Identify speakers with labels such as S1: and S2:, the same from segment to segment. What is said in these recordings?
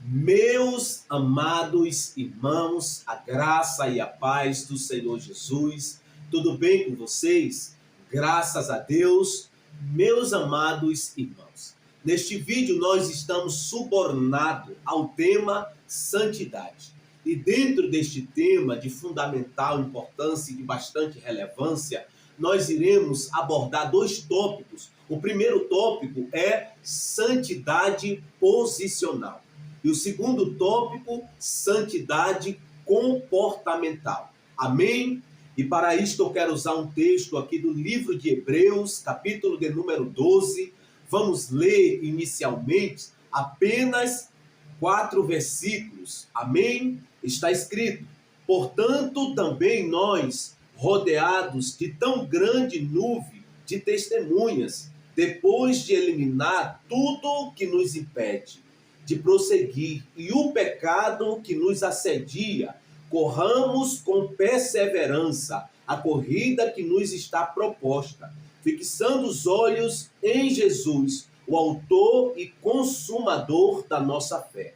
S1: Meus amados irmãos, a graça e a paz do Senhor Jesus, tudo bem com vocês? Graças a Deus, meus amados irmãos. Neste vídeo nós estamos subornados ao tema santidade. E dentro deste tema de fundamental importância e de bastante relevância, nós iremos abordar dois tópicos. O primeiro tópico é santidade posicional. E o segundo tópico, santidade comportamental. Amém? E para isto eu quero usar um texto aqui do livro de Hebreus, capítulo de número 12. Vamos ler inicialmente apenas 4 versículos. Amém? Está escrito: portanto, também nós, rodeados de tão grande nuvem de testemunhas, depois de eliminar tudo que nos impede de prosseguir e o pecado que nos assedia, corramos com perseverança a corrida que nos está proposta, fixando os olhos em Jesus, o autor e consumador da nossa fé,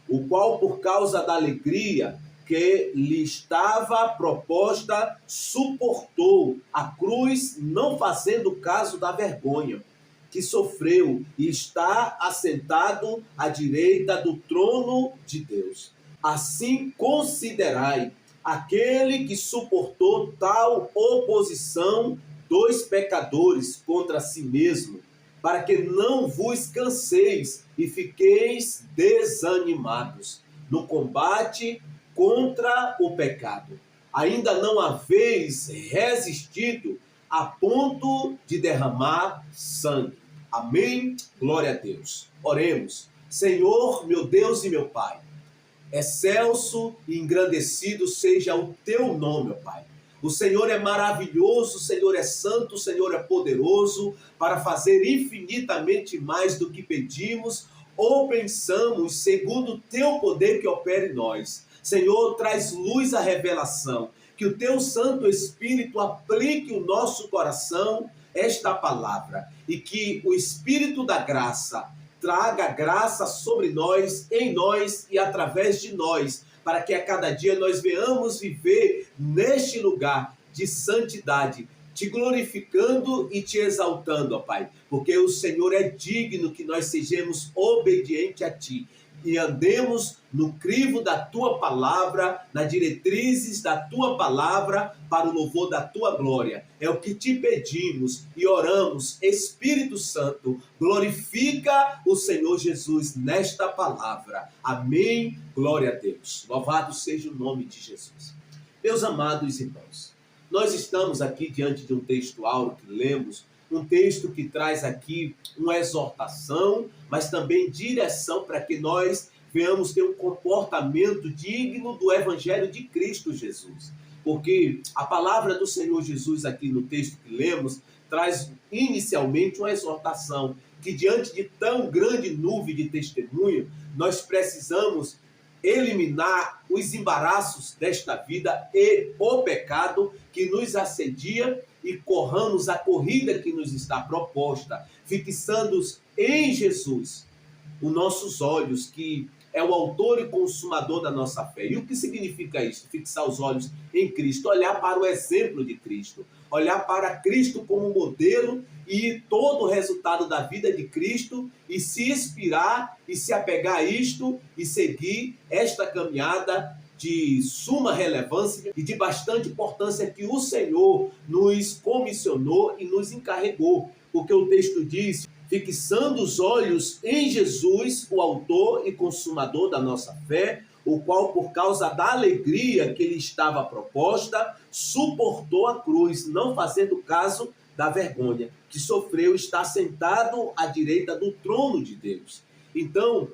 S1: o qual, por causa da alegria que lhe estava proposta, suportou a cruz, não fazendo caso da vergonha que sofreu, e está assentado à direita do trono de Deus. Assim considerai aquele que suportou tal oposição dos pecadores contra si mesmo, para que não vos canseis e fiqueis desanimados no combate contra o pecado. Ainda não haveis resistido a ponto de derramar sangue. Amém? Glória a Deus. Oremos. Senhor, meu Deus e meu Pai, excelso e engrandecido seja o teu nome, ó Pai. O Senhor é maravilhoso, o Senhor é santo, o Senhor é poderoso para fazer infinitamente mais do que pedimos ou pensamos, segundo o teu poder que opera em nós. Senhor, traz luz à revelação, que o teu Santo Espírito aplique o nosso coração esta palavra, e que o Espírito da graça traga graça sobre nós, em nós e através de nós, para que a cada dia nós venhamos viver neste lugar de santidade, te glorificando e te exaltando, ó Pai, porque o Senhor é digno que nós sejamos obedientes a Ti e andemos no crivo da Tua palavra, nas diretrizes da Tua palavra, para o louvor da Tua glória. É o que te pedimos e oramos. Espírito Santo, glorifica o Senhor Jesus nesta palavra. Amém. Glória a Deus. Louvado seja o nome de Jesus. Meus amados irmãos, nós estamos aqui diante de um texto áureo que lemos, um texto que traz aqui uma exortação, mas também direção para que nós venhamos ter um comportamento digno do Evangelho de Cristo Jesus. Porque a palavra do Senhor Jesus aqui no texto que lemos traz inicialmente uma exortação que diante de tão grande nuvem de testemunho, nós precisamos eliminar os embaraços desta vida e o pecado que nos assedia e corramos a corrida que nos está proposta, fixando em Jesus os nossos olhos, que é o autor e consumador da nossa fé. E o que significa isso? Fixar os olhos em Cristo, olhar para o exemplo de Cristo, olhar para Cristo como modelo e todo o resultado da vida de Cristo e se inspirar e se apegar a isto e seguir esta caminhada de suma relevância e de bastante importância que o Senhor nos comissionou e nos encarregou. Porque o texto diz: fixando os olhos em Jesus, o autor e consumador da nossa fé, o qual, por causa da alegria que lhe estava proposta, suportou a cruz, não fazendo caso da vergonha que sofreu, está sentado à direita do trono de Deus. Então,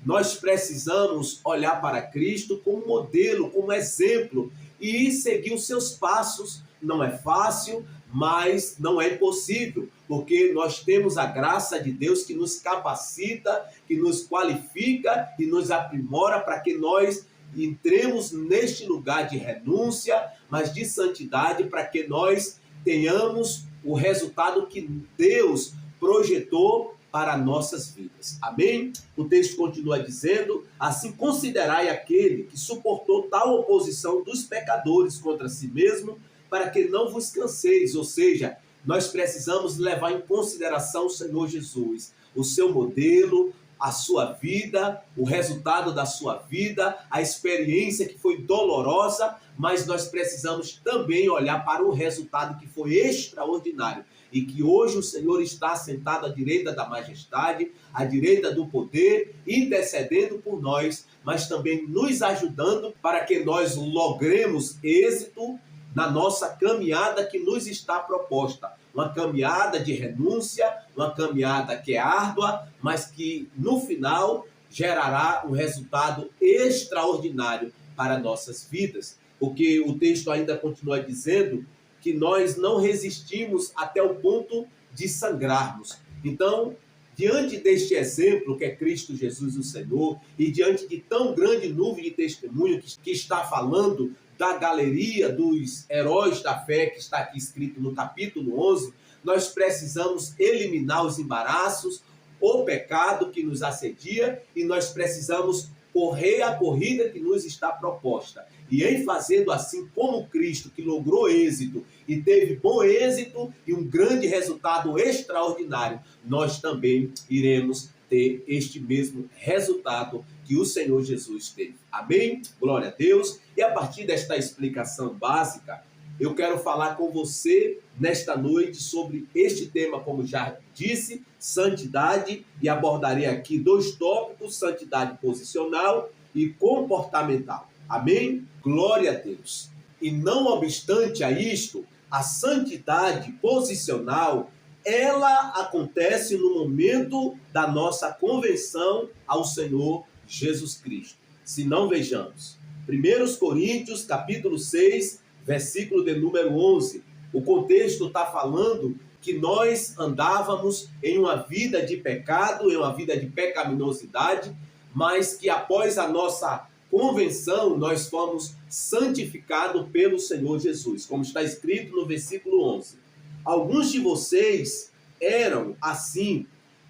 S1: nós precisamos olhar para Cristo como modelo, como exemplo e seguir os seus passos. Não é fácil, mas não é impossível, porque nós temos a graça de Deus que nos capacita, que nos qualifica e nos aprimora para que nós entremos neste lugar de renúncia, mas de santidade, para que nós tenhamos o resultado que Deus projetou para nossas vidas. Amém? O texto continua dizendo: assim considerai aquele que suportou tal oposição dos pecadores contra si mesmo, para que não vos canseis. Ou seja, nós precisamos levar em consideração o Senhor Jesus, o seu modelo, a sua vida, o resultado da sua vida, a experiência que foi dolorosa, mas nós precisamos também olhar para o resultado que foi extraordinário e que hoje o Senhor está sentado à direita da majestade, à direita do poder, intercedendo por nós, mas também nos ajudando para que nós logremos êxito na nossa caminhada que nos está proposta. Uma caminhada de renúncia, uma caminhada que é árdua, mas que no final gerará um resultado extraordinário para nossas vidas. Porque o texto ainda continua dizendo que nós não resistimos até o ponto de sangrarmos. Então, diante deste exemplo que é Cristo Jesus o Senhor, e diante de tão grande nuvem de testemunho que está falando da galeria dos heróis da fé, que está aqui escrito no capítulo 11, nós precisamos eliminar os embaraços, o pecado que nos assedia, e nós precisamos correr a corrida que nos está proposta. E em fazendo assim, como Cristo, que logrou êxito e teve bom êxito e um grande resultado extraordinário, nós também iremos ter este mesmo resultado que o Senhor Jesus teve. Amém? Glória a Deus. E a partir desta explicação básica, eu quero falar com você nesta noite sobre este tema, como já disse, santidade, e abordarei aqui 2 tópicos: santidade posicional e comportamental. Amém? Glória a Deus. E não obstante a isto, a santidade posicional, ela acontece no momento da nossa conversão ao Senhor Jesus Cristo. Se não, vejamos. 1 Coríntios, capítulo 6, versículo de número 11. O contexto está falando que nós andávamos em uma vida de pecado, em uma vida de pecaminosidade, mas que após a nossa convenção, nós fomos santificados pelo Senhor Jesus, como está escrito no versículo 11. Alguns de vocês eram assim,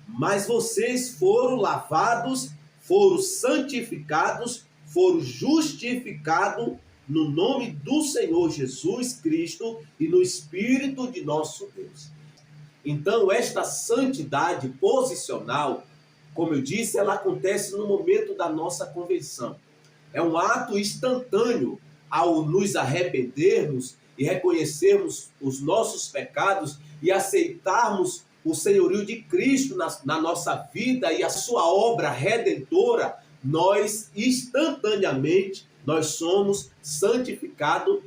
S1: mas vocês foram lavados, foram santificados, foram justificados no nome do Senhor Jesus Cristo e no Espírito de nosso Deus. Então, esta santidade posicional, como eu disse, ela acontece no momento da nossa conversão. É um ato instantâneo ao nos arrependermos e reconhecermos os nossos pecados e aceitarmos o senhorio de Cristo na nossa vida e a sua obra redentora. Nós instantaneamente nós somos santificados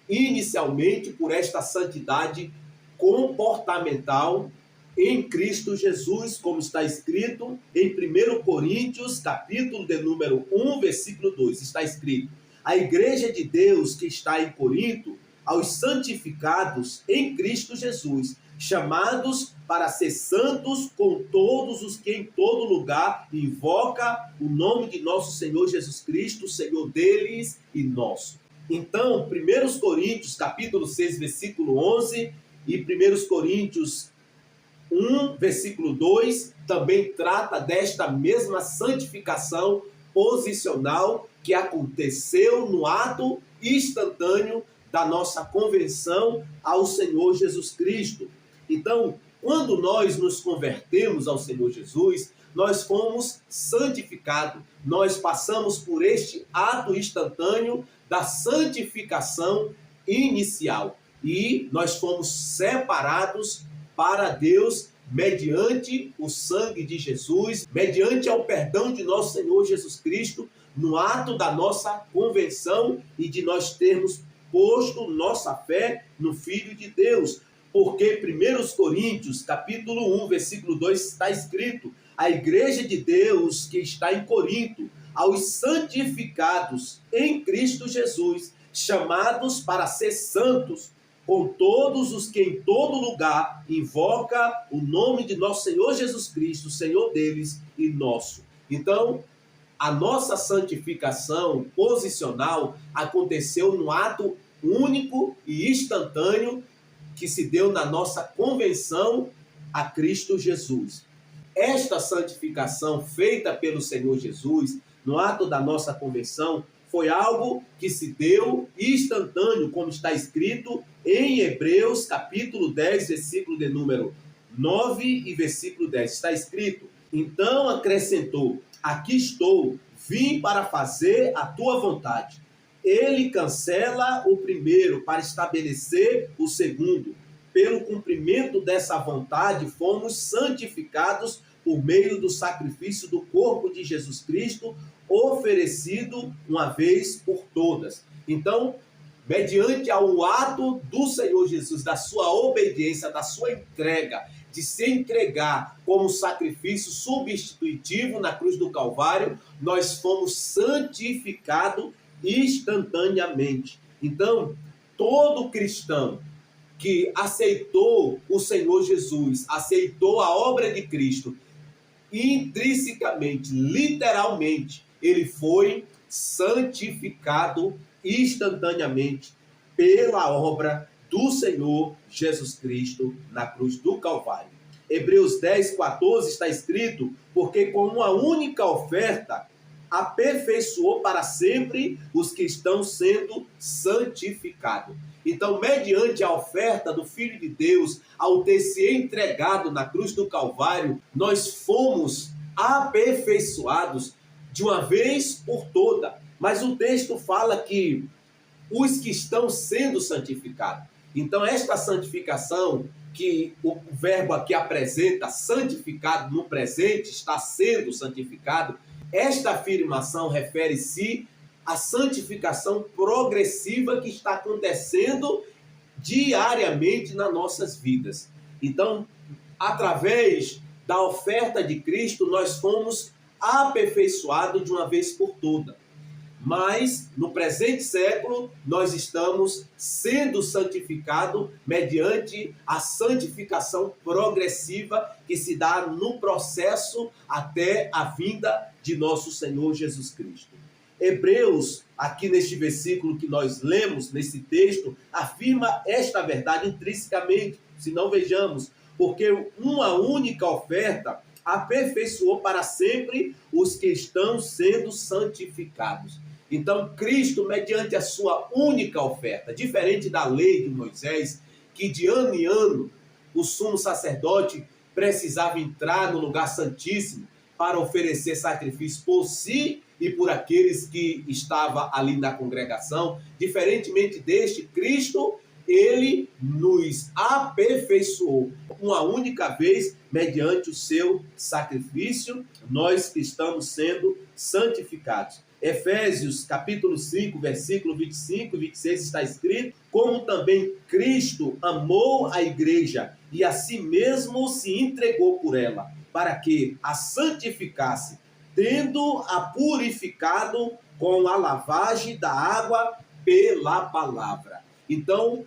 S1: inicialmente por esta santidade comportamental em Cristo Jesus, como está escrito em 1 Coríntios, capítulo de número 1, versículo 2. Está escrito: a igreja de Deus que está em Corinto, aos santificados em Cristo Jesus, chamados para ser santos com todos os que em todo lugar invoca o nome de nosso Senhor Jesus Cristo, Senhor deles e nosso. Então, 1 Coríntios, capítulo 6, versículo 11 e 1 Coríntios 1, versículo 2, também trata desta mesma santificação posicional que aconteceu no ato instantâneo da nossa conversão ao Senhor Jesus Cristo. Então, quando nós nos convertemos ao Senhor Jesus, nós fomos santificados. Nós passamos por este ato instantâneo da santificação inicial. E nós fomos separados para Deus mediante o sangue de Jesus, mediante ao perdão de nosso Senhor Jesus Cristo, no ato da nossa conversão e de nós termos posto nossa fé no Filho de Deus. Porque 1 Coríntios, capítulo 1, versículo 2, está escrito: a igreja de Deus que está em Corinto, aos santificados em Cristo Jesus, chamados para ser santos, com todos os que em todo lugar invoca o nome de nosso Senhor Jesus Cristo, Senhor deles e nosso. Então, a nossa santificação posicional aconteceu num ato único e instantâneo que se deu na nossa conversão a Cristo Jesus. esta santificação feita pelo Senhor Jesus, no ato da nossa conversão, foi algo que se deu instantâneo, como está escrito em Hebreus, capítulo 10, versículo de número 9 e versículo 10. Está escrito: então acrescentou: aqui estou, vim para fazer a tua vontade. Ele cancela o primeiro para estabelecer o segundo. Pelo cumprimento dessa vontade, fomos santificados por meio do sacrifício do corpo de Jesus Cristo, oferecido uma vez por todas. Então, mediante ao ato do Senhor Jesus, da sua obediência, da sua entrega, de se entregar como sacrifício substitutivo na cruz do Calvário, nós fomos santificados instantaneamente. Então, todo cristão que aceitou o Senhor Jesus, aceitou a obra de Cristo, intrinsecamente, literalmente, ele foi santificado instantaneamente pela obra do Senhor Jesus Cristo na cruz do Calvário. Hebreus 10, 14 está escrito: porque com uma única oferta aperfeiçoou para sempre os que estão sendo santificados. Então, mediante a oferta do Filho de Deus, ao ter se entregado na cruz do Calvário, nós fomos aperfeiçoados de uma vez por toda. Mas o texto fala que os que estão sendo santificados. Então, esta santificação que o verbo aqui apresenta, santificado no presente, está sendo santificado, esta afirmação refere-se à santificação progressiva que está acontecendo diariamente nas nossas vidas. Então, através da oferta de Cristo, nós fomos aperfeiçoados de uma vez por todas. Mas, no presente século, nós estamos sendo santificados mediante a santificação progressiva que se dá no processo até a vinda de nosso Senhor Jesus Cristo. Hebreus, aqui neste versículo que nós lemos, nesse texto, afirma esta verdade intrinsecamente. Se não, vejamos: porque uma única oferta aperfeiçoou para sempre os que estão sendo santificados. Então, Cristo, mediante a sua única oferta, diferente da lei de Moisés, que de ano em ano o sumo sacerdote precisava entrar no lugar santíssimo para oferecer sacrifício por si e por aqueles que estavam ali na congregação, diferentemente deste, Cristo, ele nos aperfeiçoou uma única vez mediante o seu sacrifício, nós que estamos sendo santificados. Efésios capítulo 5, versículo 25 e 26 está escrito: como também Cristo amou a igreja e a si mesmo se entregou por ela, para que a santificasse, tendo-a purificado com a lavagem da água pela palavra. Então,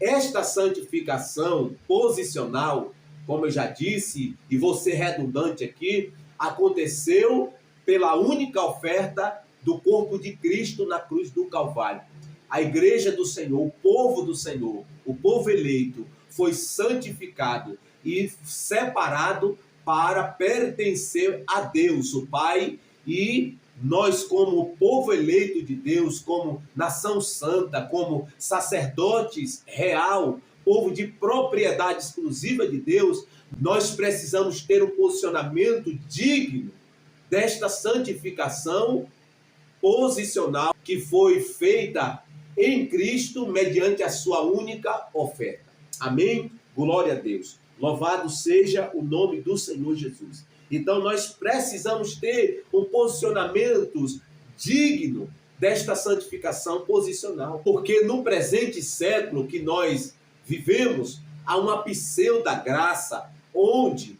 S1: esta santificação posicional, como eu já disse, e vou ser redundante aqui, aconteceu pela única oferta do corpo de Cristo na cruz do Calvário. A igreja do Senhor, o povo do Senhor, o povo eleito, foi santificado e separado para pertencer a Deus, o Pai, e nós, como povo eleito de Deus, como nação santa, como sacerdotes real, povo de propriedade exclusiva de Deus, nós precisamos ter um posicionamento digno desta santificação posicional que foi feita em Cristo mediante a sua única oferta. Amém? Glória a Deus. Louvado seja o nome do Senhor Jesus. Então nós precisamos ter um posicionamento digno desta santificação posicional, porque no presente século que nós vivemos, há uma pseudo-graça, onde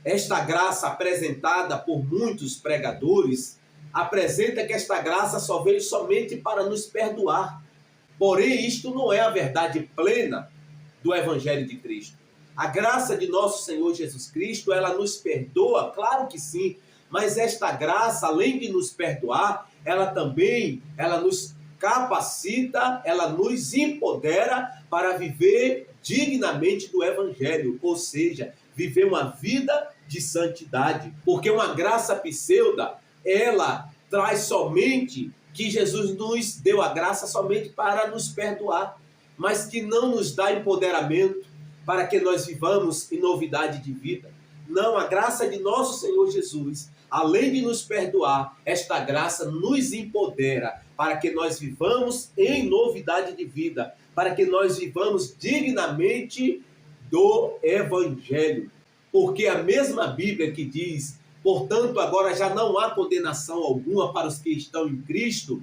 S1: esta graça apresentada por muitos pregadores apresenta que esta graça só veio somente para nos perdoar. Porém, isto não é a verdade plena do Evangelho de Cristo. A graça de nosso Senhor Jesus Cristo, ela nos perdoa, claro que sim, mas esta graça, além de nos perdoar, ela nos capacita, ela nos empodera para viver dignamente do Evangelho, ou seja, viver uma vida de santidade. Porque uma graça pseuda, ela traz somente que Jesus nos deu a graça somente para nos perdoar, mas que não nos dá empoderamento para que nós vivamos em novidade de vida. Não, a graça de nosso Senhor Jesus, além de nos perdoar, esta graça nos empodera para que nós vivamos em novidade de vida, para que nós vivamos dignamente do Evangelho. Porque a mesma Bíblia que diz: portanto, agora já não há condenação alguma para os que estão em Cristo,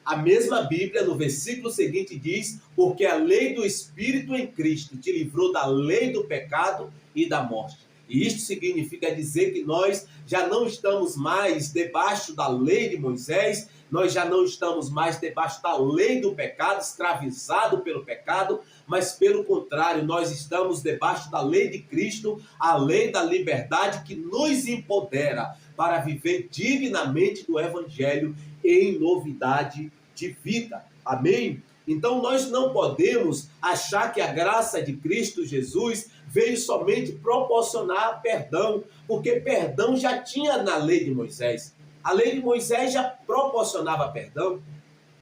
S1: a mesma Bíblia, no versículo seguinte, diz: porque a lei do Espírito em Cristo te livrou da lei do pecado e da morte. E isto significa dizer que nós já não estamos mais debaixo da lei de Moisés, nós já não estamos mais debaixo da lei do pecado, escravizado pelo pecado, mas pelo contrário, nós estamos debaixo da lei de Cristo, a lei da liberdade que nos empodera para viver dignamente do Evangelho em novidade de vida. Amém? Então nós não podemos achar que a graça de Cristo Jesus veio somente proporcionar perdão, porque perdão já tinha na lei de Moisés. A lei de Moisés já proporcionava perdão.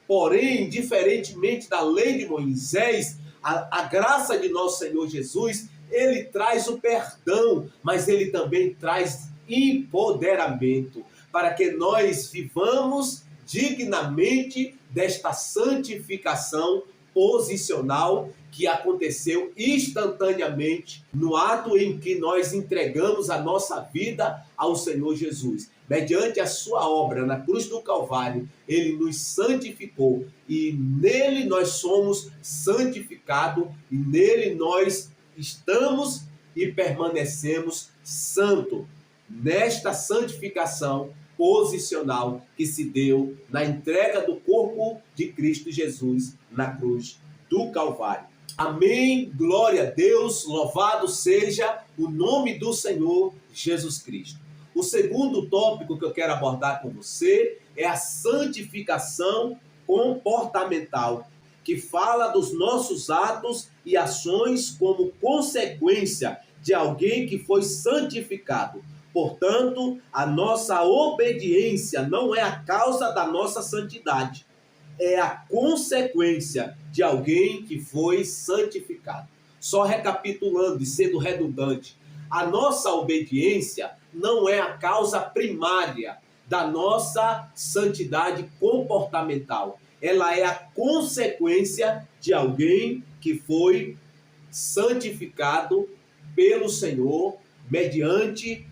S1: Porém, diferentemente da lei de Moisés, a graça de nosso Senhor Jesus, ele traz o perdão, mas ele também traz empoderamento para que nós vivamos dignamente desta santificação posicional que aconteceu instantaneamente no ato em que nós entregamos a nossa vida ao Senhor Jesus. Mediante a sua obra na cruz do Calvário, ele nos santificou e nele nós somos santificados e nele nós estamos e permanecemos santos. Nesta santificação posicional que se deu na entrega do corpo de Cristo Jesus na cruz do Calvário. Amém, glória a Deus, louvado seja o nome do Senhor Jesus Cristo. O segundo tópico que eu quero abordar com você é a santificação comportamental, que fala dos nossos atos e ações como consequência de alguém que foi santificado. Portanto, a nossa obediência não é a causa da nossa santidade, é a consequência de alguém que foi santificado. Só recapitulando e sendo redundante, a nossa obediência não é a causa primária da nossa santidade comportamental. Ela é a consequência de alguém que foi santificado pelo Senhor mediante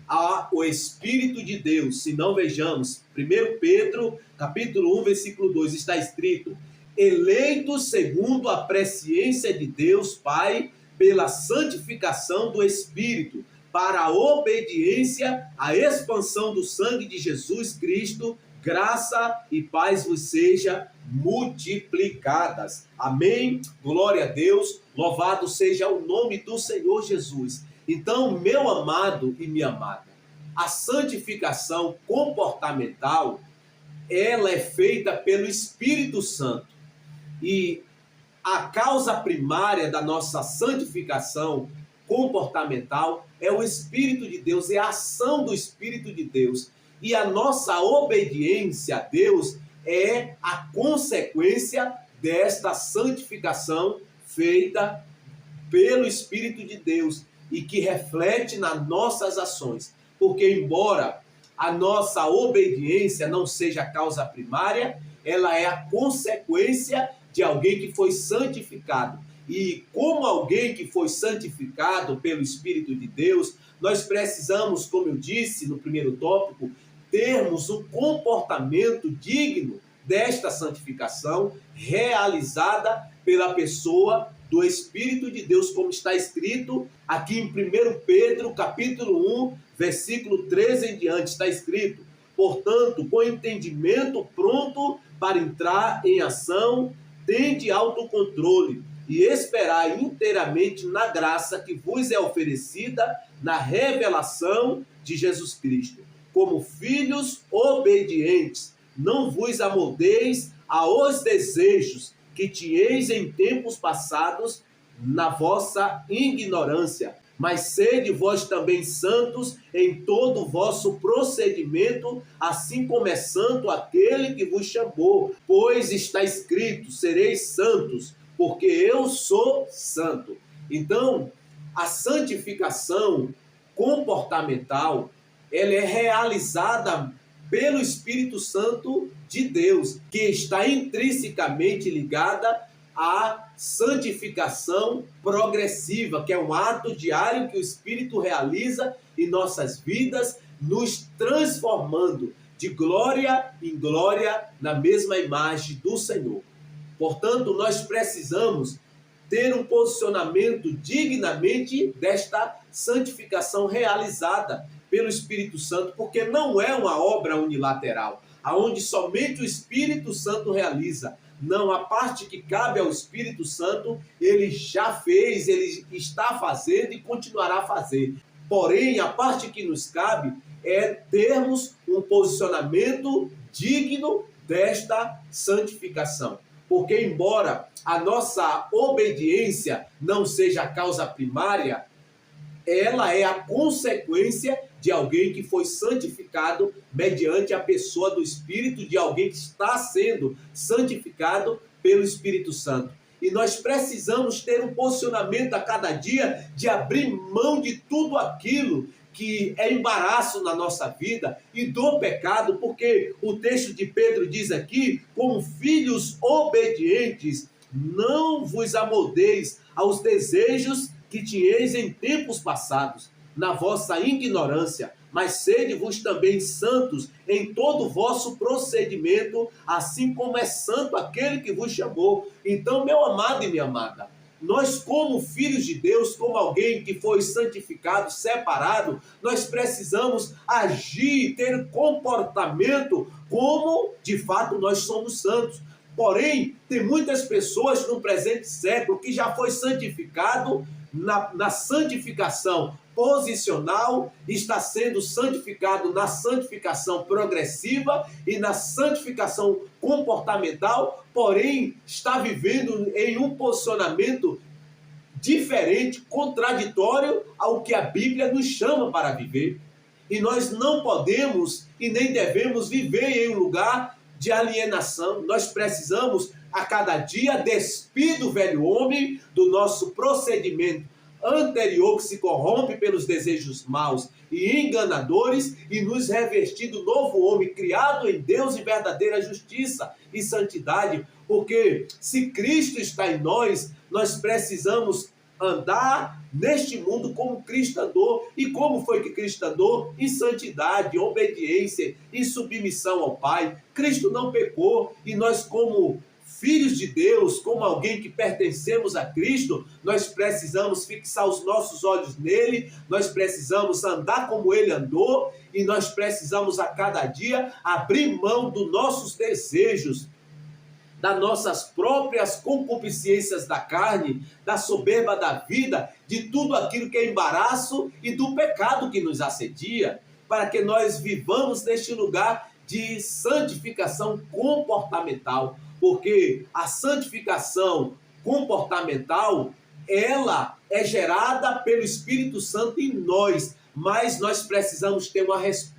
S1: o Espírito de Deus. Se não, vejamos, 1 Pedro, capítulo 1, versículo 2, está escrito: eleitos segundo a presciência de Deus Pai, pela santificação do Espírito, para a obediência à expansão do sangue de Jesus Cristo, graça e paz vos seja multiplicadas. Amém? Glória a Deus, louvado seja o nome do Senhor Jesus. Então, meu amado e minha amada, a santificação comportamental, ela é feita pelo Espírito Santo. E a causa primária da nossa santificação comportamental é o Espírito de Deus, é a ação do Espírito de Deus. E a nossa obediência a Deus é a consequência desta santificação feita pelo Espírito de Deus e que reflete nas nossas ações. Porque embora a nossa obediência não seja a causa primária, ela é a consequência de alguém que foi santificado. E como alguém que foi santificado pelo Espírito de Deus, nós precisamos, como eu disse no primeiro tópico, termos um comportamento digno desta santificação realizada pela pessoa do Espírito de Deus, como está escrito aqui em 1 Pedro, capítulo 1, versículo 13 em diante, está escrito: portanto, com entendimento pronto para entrar em ação, tende autocontrole e esperai inteiramente na graça que vos é oferecida na revelação de Jesus Cristo. Como filhos obedientes, não vos amoldeis aos desejos que tinhais em tempos passados na vossa ignorância, Mas sede vós também santos em todo o vosso procedimento, assim como é santo aquele que vos chamou. Pois está escrito, sereis santos, porque eu sou santo. Então, a santificação comportamental, ela é realizada pelo Espírito Santo de Deus, que está intrinsecamente ligada à santificação progressiva, que é um ato diário que o Espírito realiza em nossas vidas, nos transformando de glória em glória na mesma imagem do Senhor. Portanto, nós precisamos ter um posicionamento dignamente desta santificação realizada pelo Espírito Santo, porque não é uma obra unilateral, aonde somente o Espírito Santo realiza. Não, a parte que cabe ao Espírito Santo, ele já fez, ele está fazendo e continuará a fazer. Porém, a parte que nos cabe é termos um posicionamento digno desta santificação. Porque, embora a nossa obediência não seja a causa primária, ela é a consequência de alguém que foi santificado mediante a pessoa do Espírito, de alguém que está sendo santificado pelo Espírito Santo. E nós precisamos ter um posicionamento a cada dia de abrir mão de tudo aquilo que é embaraço na nossa vida e do pecado, porque o texto de Pedro diz aqui, como filhos obedientes, não vos amoldeis aos desejos que tinhais em tempos passados, na vossa ignorância, mas sede-vos também santos em todo o vosso procedimento, assim como é santo aquele que vos chamou. Então, meu amado e minha amada, nós, como filhos de Deus, como alguém que foi santificado, separado, nós precisamos agir, ter comportamento como de fato nós somos santos. Porém, tem muitas pessoas no presente século que já foi santificado na santificação posicional, está sendo santificado na santificação progressiva e na santificação comportamental, porém está vivendo em um posicionamento diferente, contraditório ao que a Bíblia nos chama para viver. E nós não podemos e nem devemos viver em um lugar de alienação. Nós precisamos a cada dia despir do velho homem, do nosso procedimento anterior que se corrompe pelos desejos maus e enganadores, e nos revestir do novo homem criado em Deus em verdadeira justiça e santidade, porque se Cristo está em nós, nós precisamos andar neste mundo como Cristo andou. E como foi que Cristo andou? Em santidade, obediência, em submissão ao Pai. Cristo não pecou, e nós, como filhos de Deus, como alguém que pertencemos a Cristo, nós precisamos fixar os nossos olhos nele, nós precisamos andar como ele andou, e nós precisamos a cada dia abrir mão dos nossos desejos, das nossas próprias concupiscências da carne, da soberba da vida, de tudo aquilo que é embaraço e do pecado que nos assedia, para que nós vivamos neste lugar de santificação comportamental. Porque a santificação comportamental, ela é gerada pelo Espírito Santo em nós, mas nós precisamos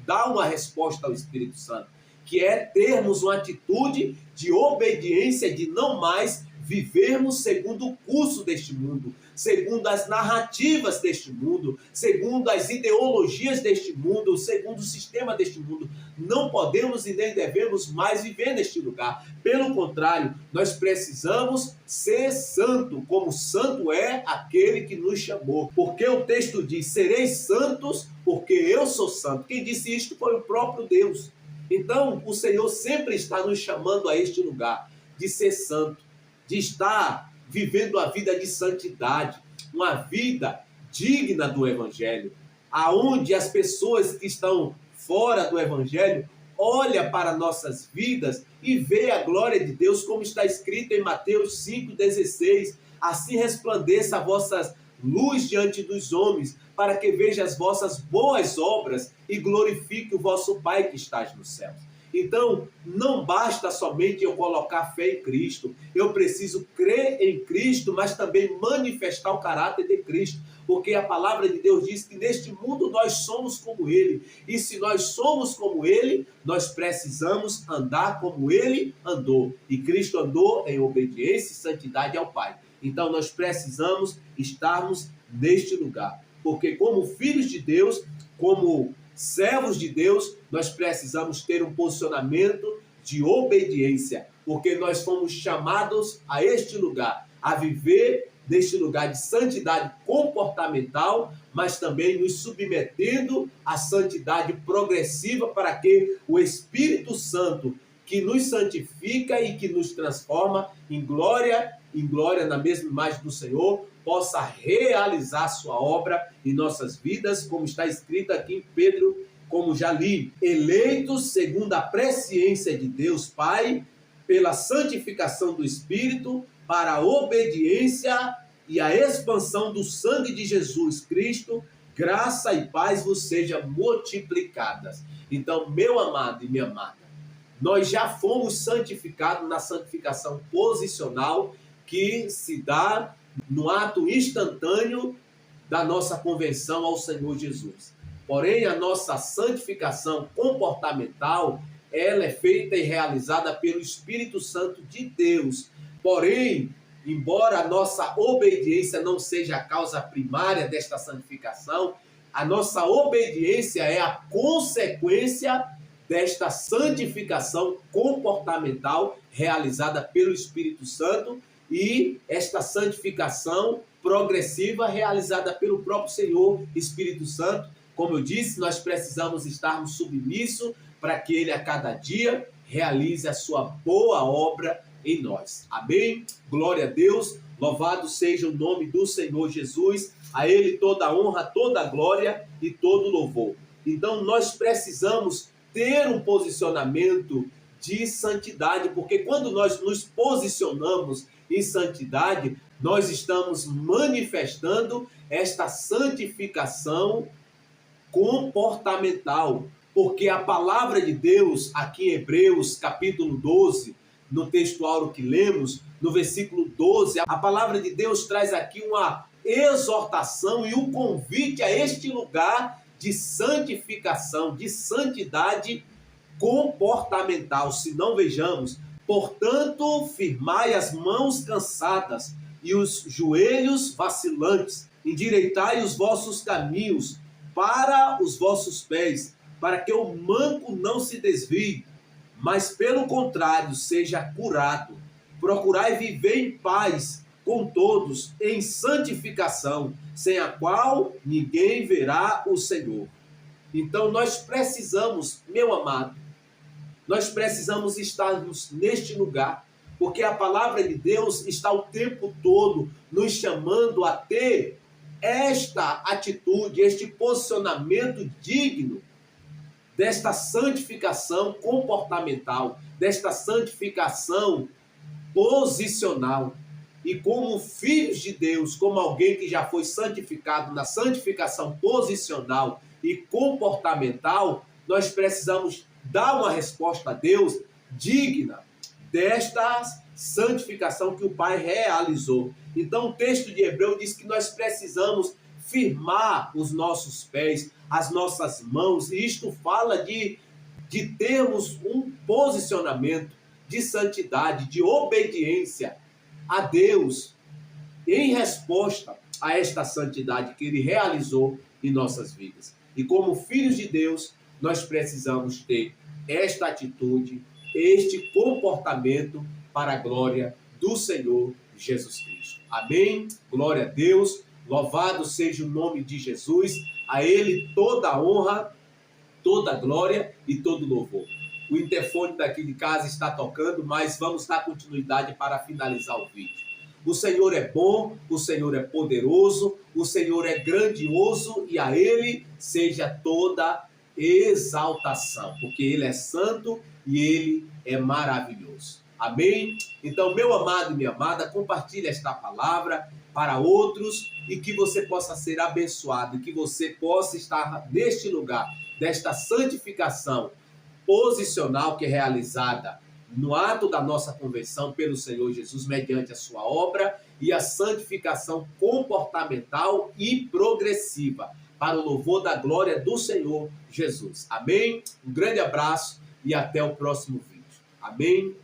S1: dar uma resposta ao Espírito Santo, que é termos uma atitude de obediência, de não mais vivermos segundo o curso deste mundo, segundo as narrativas deste mundo, segundo as ideologias deste mundo, segundo o sistema deste mundo. Não podemos e nem devemos mais viver neste lugar. Pelo contrário, nós precisamos ser santo, como santo é aquele que nos chamou. Porque o texto diz, sereis santos, porque eu sou santo. Quem disse isto foi o próprio Deus. Então, o Senhor sempre está nos chamando a este lugar de ser santo, de estar vivendo a vida de santidade, uma vida digna do Evangelho, aonde as pessoas que estão fora do Evangelho olham para nossas vidas e vê a glória de Deus, como está escrito em Mateus 5,16, assim resplandeça a vossa luz diante dos homens, para que veja as vossas boas obras e glorifique o vosso Pai que está nos céus. Então, não basta somente eu colocar fé em Cristo. Eu preciso crer em Cristo, mas também manifestar o caráter de Cristo. Porque a palavra de Deus diz que neste mundo nós somos como Ele. E se nós somos como Ele, nós precisamos andar como Ele andou. E Cristo andou em obediência e santidade ao Pai. Então nós precisamos estarmos neste lugar. Porque como filhos de Deus, como servos de Deus, nós precisamos ter um posicionamento de obediência, porque nós fomos chamados a este lugar, a viver neste lugar de santidade comportamental, mas também nos submetendo à santidade progressiva para que o Espírito Santo, que nos santifica e que nos transforma em glória na mesma imagem do Senhor, possa realizar sua obra em nossas vidas, como está escrito aqui em Pedro, como já li, eleitos segundo a presciência de Deus Pai, pela santificação do Espírito, para a obediência e a expansão do sangue de Jesus Cristo, graça e paz vos sejam multiplicadas. Então, meu amado e minha amada, nós já fomos santificados na santificação posicional que se dá no ato instantâneo da nossa conversão ao Senhor Jesus. Porém, a nossa santificação comportamental, ela é feita e realizada pelo Espírito Santo de Deus. Porém, embora a nossa obediência não seja a causa primária desta santificação, a nossa obediência é a consequência desta santificação comportamental realizada pelo Espírito Santo e esta santificação progressiva realizada pelo próprio Senhor Espírito Santo. Como eu disse, nós precisamos estarmos submissos para que Ele a cada dia realize a sua boa obra em nós. Amém? Glória a Deus, louvado seja o nome do Senhor Jesus, a Ele toda a honra, toda a glória e todo o louvor. Então nós precisamos ter um posicionamento de santidade, porque quando nós nos posicionamos em santidade, nós estamos manifestando esta santificação comportamental, porque a palavra de Deus, aqui em Hebreus capítulo 12, no texto áureo que lemos, no versículo 12, a palavra de Deus traz aqui uma exortação e um convite a este lugar de santificação, de santidade comportamental. Se não, vejamos, portanto, firmai as mãos cansadas e os joelhos vacilantes, endireitai os vossos caminhos para os vossos pés, para que o manco não se desvie, mas pelo contrário seja curado. Procurai viver em paz com todos, em santificação, sem a qual ninguém verá o Senhor. Então nós precisamos, meu amado, nós precisamos estarmos neste lugar, porque a palavra de Deus está o tempo todo nos chamando a ter esta atitude, este posicionamento digno desta santificação comportamental, desta santificação posicional. E como filhos de Deus, como alguém que já foi santificado na santificação posicional e comportamental, nós precisamos dar uma resposta a Deus digna desta santificação que o Pai realizou. Então o texto de Hebreu diz que nós precisamos firmar os nossos pés, as nossas mãos, e isto fala de termos um posicionamento de santidade, de obediência a Deus, em resposta a esta santidade que Ele realizou em nossas vidas. E como filhos de Deus, nós precisamos ter esta atitude, este comportamento para a glória do Senhor Jesus Cristo. Amém? Glória a Deus, louvado seja o nome de Jesus, a Ele toda a honra, toda a glória e todo louvor. O interfone daqui de casa está tocando, mas vamos dar continuidade para finalizar o vídeo. O Senhor é bom, o Senhor é poderoso, o Senhor é grandioso e a Ele seja toda exaltação, porque Ele é santo e Ele é maravilhoso. Amém? Então, meu amado e minha amada, compartilhe esta palavra para outros e que você possa ser abençoado, e que você possa estar neste lugar, desta santificação posicional que é realizada no ato da nossa conversão pelo Senhor Jesus, mediante a sua obra, e a santificação comportamental e progressiva, para o louvor da glória do Senhor Jesus. Amém? Um grande abraço e até o próximo vídeo. Amém?